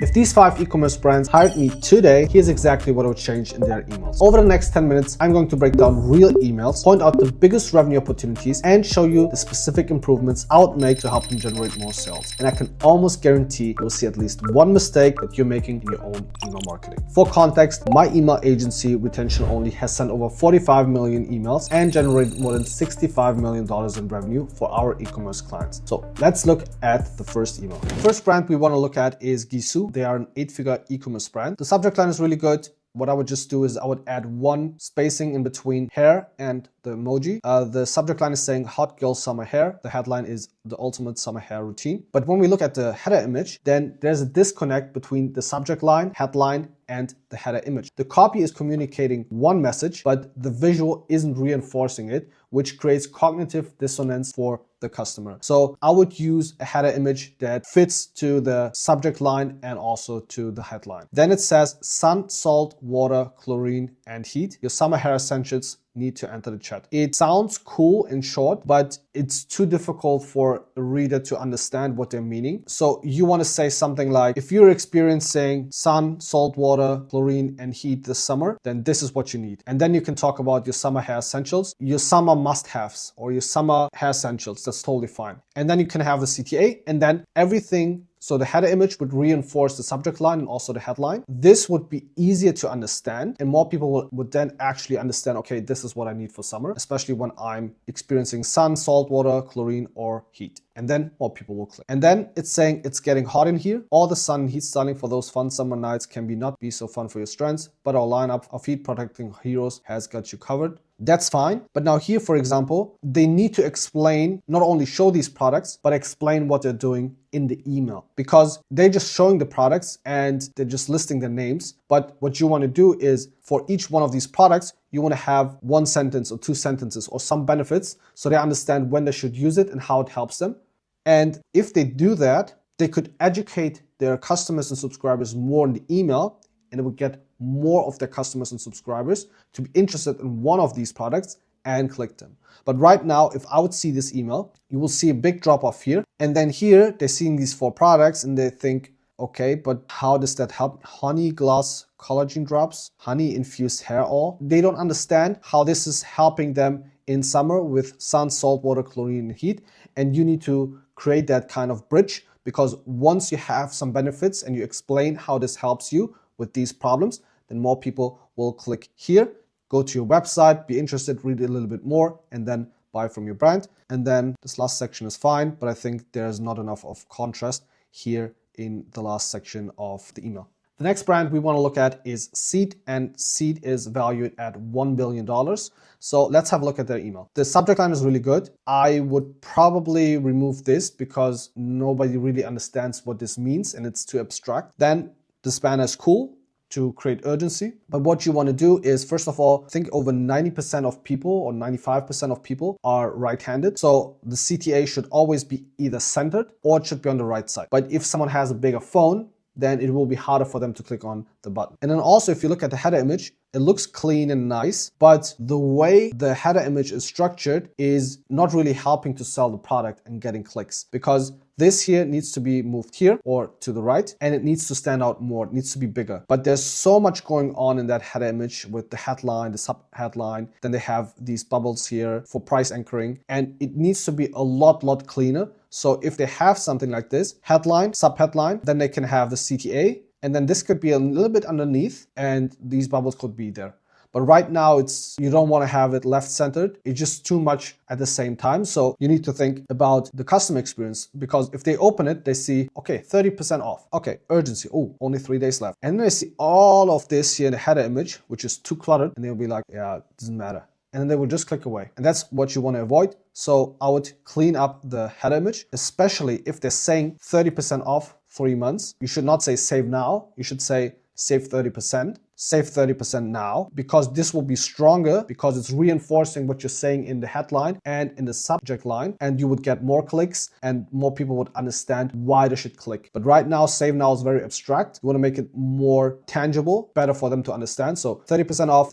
If these 5 e-commerce brands hired me today, here's exactly what I would change in their emails. Over the next 10 minutes, I'm going to break down real emails, point out the biggest revenue opportunities, and show you the specific improvements I would make to help them generate more sales. And I can almost guarantee you'll see at least one mistake that you're making in your own email marketing. For context, my email agency, Retention Only, has sent over 45 million emails and generated more than $65 million in revenue for our e-commerce clients. So let's look at the first email. The first brand we want to look at is Gisou. They are an 8-figure e-commerce brand. The subject line is really good. What I would just do is I would add one spacing in between hair and the emoji. The subject line is saying hot girl summer hair. The headline is the ultimate summer hair routine. But when we look at the header image, then there's a disconnect between the subject line, headline, and the header image. The copy is communicating one message, but the visual isn't reinforcing it, which creates cognitive dissonance for the customer. So I would use a header image that fits to the subject line and also to the headline. Then it says sun, salt, water, chlorine, and heat. Your summer hair essentials need to enter the chat. It sounds cool in short, but it's too difficult for a reader to understand what they're meaning. So you want to say something like, if you're experiencing sun, salt water, chlorine, and heat this summer, then this is what you need. And then you can talk about your summer hair essentials, your summer must-haves, or your summer hair essentials. That's totally fine. And then you can have the CTA, and then everything. So the header image would reinforce the subject line and also the headline. This would be easier to understand, and more people would then actually understand, okay, this is what I need for summer, especially when I'm experiencing sun, salt water, chlorine, or heat. And then more people will click. And then it's saying it's getting hot in here. All the sun and heat styling for those fun summer nights can not be so fun for your strengths, but our lineup of heat protecting heroes has got you covered. That's fine. But now here, for example, they need to explain, not only show these products, but explain what they're doing in the email, because they're just showing the products and they're just listing the names. But what you want to do is for each one of these products, you want to have one sentence or 2 sentences or some benefits so they understand when they should use it and how it helps them. And if they do that, they could educate their customers and subscribers more in the email, and it would get more of their customers and subscribers to be interested in one of these products and click them. But right now, if I would see this email, you will see a big drop off here. And then here, they're seeing these 4 products and they think, okay, but how does that help? Honey gloss collagen drops, honey infused hair oil. They don't understand how this is helping them in summer with sun, salt water, chlorine, and heat. And you need to create that kind of bridge, because once you have some benefits and you explain how this helps you with these problems, then more people will click here, go to your website, be interested, read a little bit more, and then buy from your brand. And then this last section is fine, but I think there's not enough of contrast here in the last section of the email. The next brand we want to look at is Seed, and Seed is valued at $1 billion. So let's have a look at their email. The subject line is really good. I would probably remove this because nobody really understands what this means and it's too abstract. Then this banner is cool to create urgency. But what you want to do is, first of all, I think over 90% of people or 95% of people are right-handed. So the CTA should always be either centered or it should be on the right side. But if someone has a bigger phone, then it will be harder for them to click on the button. And then also, if you look at the header image, it looks clean and nice, but the way the header image is structured is not really helping to sell the product and getting clicks, because this here needs to be moved here or to the right, and it needs to stand out more. It needs to be bigger. But there's so much going on in that header image with the headline, the sub-headline. Then they have these bubbles here for price anchoring, and it needs to be a lot cleaner. So if they have something like this, headline, sub-headline, then they can have the CTA, and then this could be a little bit underneath, and these bubbles could be there. But right now, you don't want to have it left-centered. It's just too much at the same time. So you need to think about the customer experience, because if they open it, they see, okay, 30% off. Okay, urgency. Oh, only 3 days left. And then they see all of this here in the header image, which is too cluttered, and they'll be like, yeah, it doesn't matter. And then they will just click away. And that's what you want to avoid. So I would clean up the header image, especially if they're saying 30% off 3 months. You should not say save now. You should say save 30%. save 30% now, because this will be stronger because it's reinforcing what you're saying in the headline and in the subject line, and you would get more clicks and more people would understand why they should click. But right now, save now is very abstract. You want to make it more tangible, better for them to understand. So 30% off,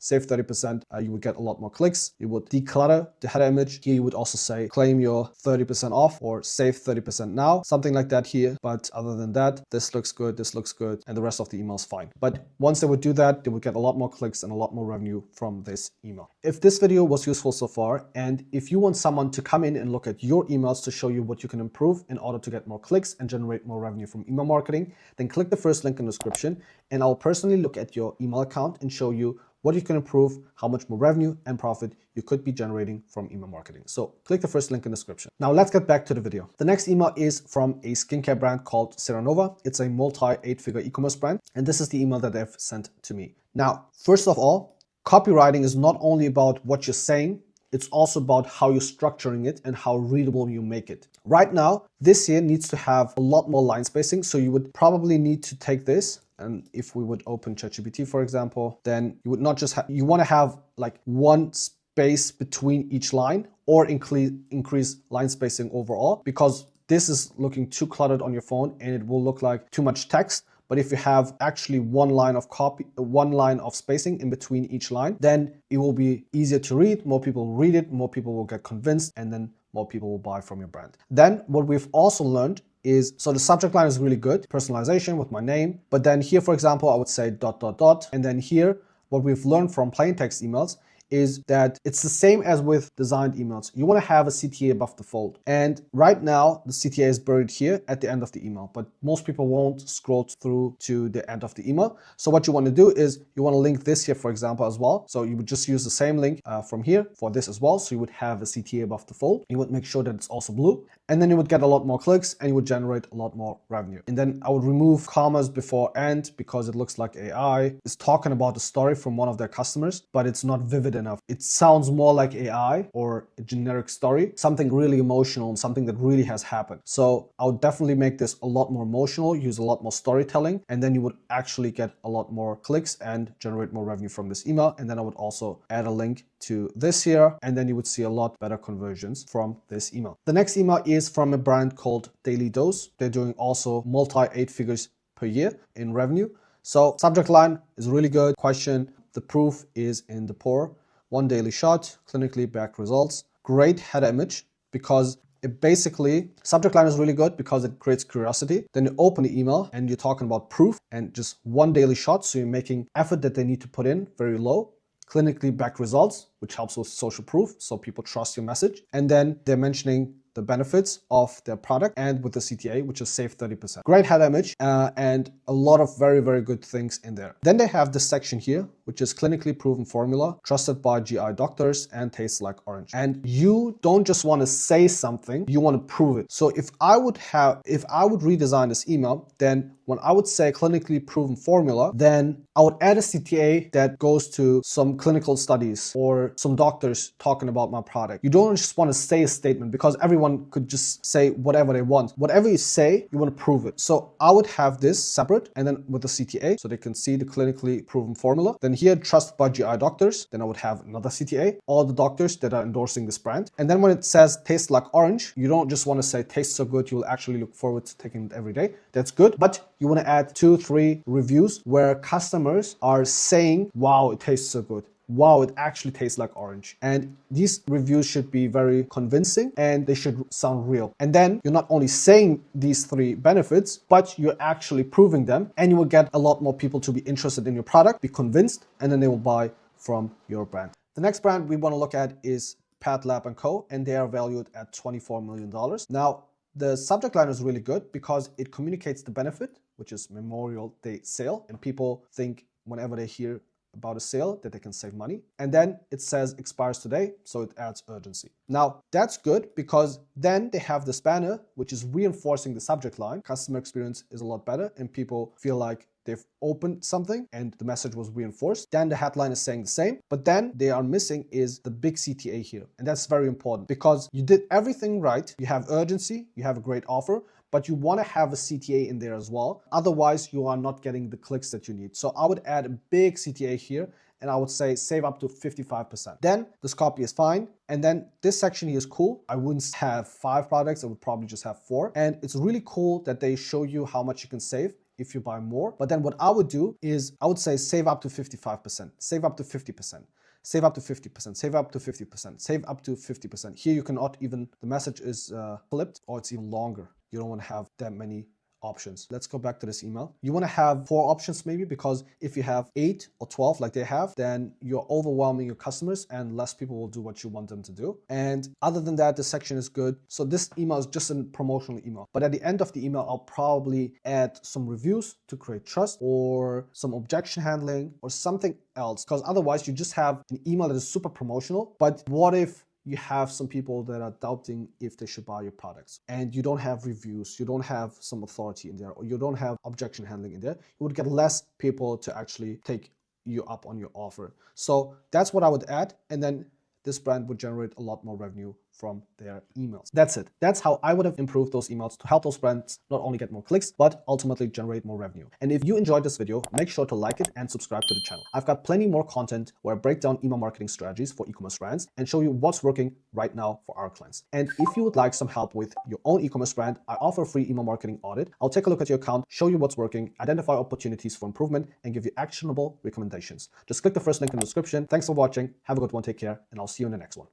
save 30%. You would get a lot more clicks. You would declutter the header image. Here you would also say claim your 30% off or save 30% now, something like that here. But other than that, this looks good, and the rest of the email is fine. But once they would do that, they would get a lot more clicks and a lot more revenue from this email. If this video was useful so far, and if you want someone to come in and look at your emails to show you what you can improve in order to get more clicks and generate more revenue from email marketing, then click the first link in the description and I'll personally look at your email account and show you what you can improve, how much more revenue and profit you could be generating from email marketing. So click the first link in the description. Now let's get back to the video. The next email is from a skincare brand called Seranova. It's a multi-8-figure e-commerce brand, and this is the email that they've sent to me. Now, first of all, copywriting is not only about what you're saying, it's also about how you're structuring it and how readable you make it. Right now, this here needs to have a lot more line spacing, so you would probably need to take this, and if we would open ChatGPT, for example, then you would not just have, you want to have like one space between each line or increase line spacing overall, because this is looking too cluttered on your phone and it will look like too much text. But if you have actually one line of spacing in between each line, then it will be easier to read. More people will read it, more people will get convinced, and then more people will buy from your brand. Then what we've also learned is, so the subject line is really good, personalization with my name. But then here, for example, I would say ... And then here, what we've learned from plain text emails is that it's the same as with designed emails. You want to have a CTA above the fold. And right now, the CTA is buried here at the end of the email, but most people won't scroll through to the end of the email. So what you want to do is you want to link this here, for example, as well. So you would just use the same link from here for this as well. So you would have a CTA above the fold. You would make sure that it's also blue. And then you would get a lot more clicks and you would generate a lot more revenue. And then I would remove commas before and, because it looks like AI is talking about a story from one of their customers, but it's not vivid enough. It sounds more like AI or a generic story, something really emotional and something that really has happened. So I would definitely make this a lot more emotional, use a lot more storytelling, and then you would actually get a lot more clicks and generate more revenue from this email. And then I would also add a link to this here, and then you would see a lot better conversions from this email. The next email is from a brand called Daily Dose. They're doing also multi-8 figures per year in revenue. So subject line is really good. Question: the proof is in the pour. One daily shot, clinically backed results. Great header image, because it basically, subject line is really good because it creates curiosity. Then you open the email and you're talking about proof and just one daily shot. So you're making effort that they need to put in very low. Clinically backed results, which helps with social proof, so people trust your message. And then they're mentioning the benefits of their product and with the CTA, which is save 30%. Great header image and a lot of very, very good things in there. Then they have this section here, which is clinically proven formula, trusted by GI doctors and tastes like orange. And you don't just want to say something, you want to prove it. So if I would redesign this email, then when I would say clinically proven formula, then I would add a CTA that goes to some clinical studies or some doctors talking about my product. You don't just want to say a statement, because everyone could just say whatever they want. Whatever you say, you want to prove it. So I would have this separate and then with the CTA, so they can see the clinically proven formula. Then here, trusted by GI doctors, then I would have another CTA, all the doctors that are endorsing this brand. And then when it says tastes like orange, you don't just want to say tastes so good, you'll actually look forward to taking it every day. That's good, but you want to add 2-3 reviews where customers are saying, wow, it tastes so good. Wow, it actually tastes like orange. And these reviews should be very convincing and they should sound real. And then you're not only saying these 3 benefits, but you're actually proving them, and you will get a lot more people to be interested in your product, be convinced, and then they will buy from your brand. The next brand we want to look at is Petlab & Co. and they are valued at $24 million. Now, the subject line is really good because it communicates the benefit, which is Memorial Day sale. And people think whenever they hear about a sale that they can save money. And then it says expires today, so it adds urgency. Now, that's good because then they have this banner, which is reinforcing the subject line. Customer experience is a lot better and people feel like they've opened something and the message was reinforced. Then the headline is saying the same, but then they are missing is the big CTA here. And that's very important because you did everything right. You have urgency, you have a great offer, but you want to have a CTA in there as well. Otherwise, you are not getting the clicks that you need. So I would add a big CTA here, and I would say save up to 55%. Then this copy is fine. And then this section here is cool. I wouldn't have 5 products. I would probably just have 4. And it's really cool that they show you how much you can save if you buy more. But then what I would do is I would say save up to 55%, save up to 50%. Save up to 50%, save up to 50%, save up to 50%. Here you cannot even, the message is flipped, or it's even longer. You don't want to have that many options. Let's go back to this email. You want to have 4 options maybe, because if you have 8 or 12 like they have, then you're overwhelming your customers and less people will do what you want them to do. And other than that, this section is good. So this email is just a promotional email, but at the end of the email, I'll probably add some reviews to create trust, or some objection handling, or something else, because otherwise you just have an email that is super promotional. But what if you have some people that are doubting if they should buy your products, and you don't have reviews, you don't have some authority in there, or you don't have objection handling in there? You would get less people to actually take you up on your offer. So that's what I would add. And then this brand would generate a lot more revenue from their emails. That's it. That's how I would have improved those emails to help those brands not only get more clicks, but ultimately generate more revenue. And if you enjoyed this video, make sure to like it and subscribe to the channel. I've got plenty more content where I break down email marketing strategies for e-commerce brands and show you what's working right now for our clients. And if you would like some help with your own e-commerce brand, I offer a free email marketing audit. I'll take a look at your account, show you what's working, identify opportunities for improvement, and give you actionable recommendations. Just click the first link in the description. Thanks for watching. Have a good one. Take care, and I'll see you in the next one.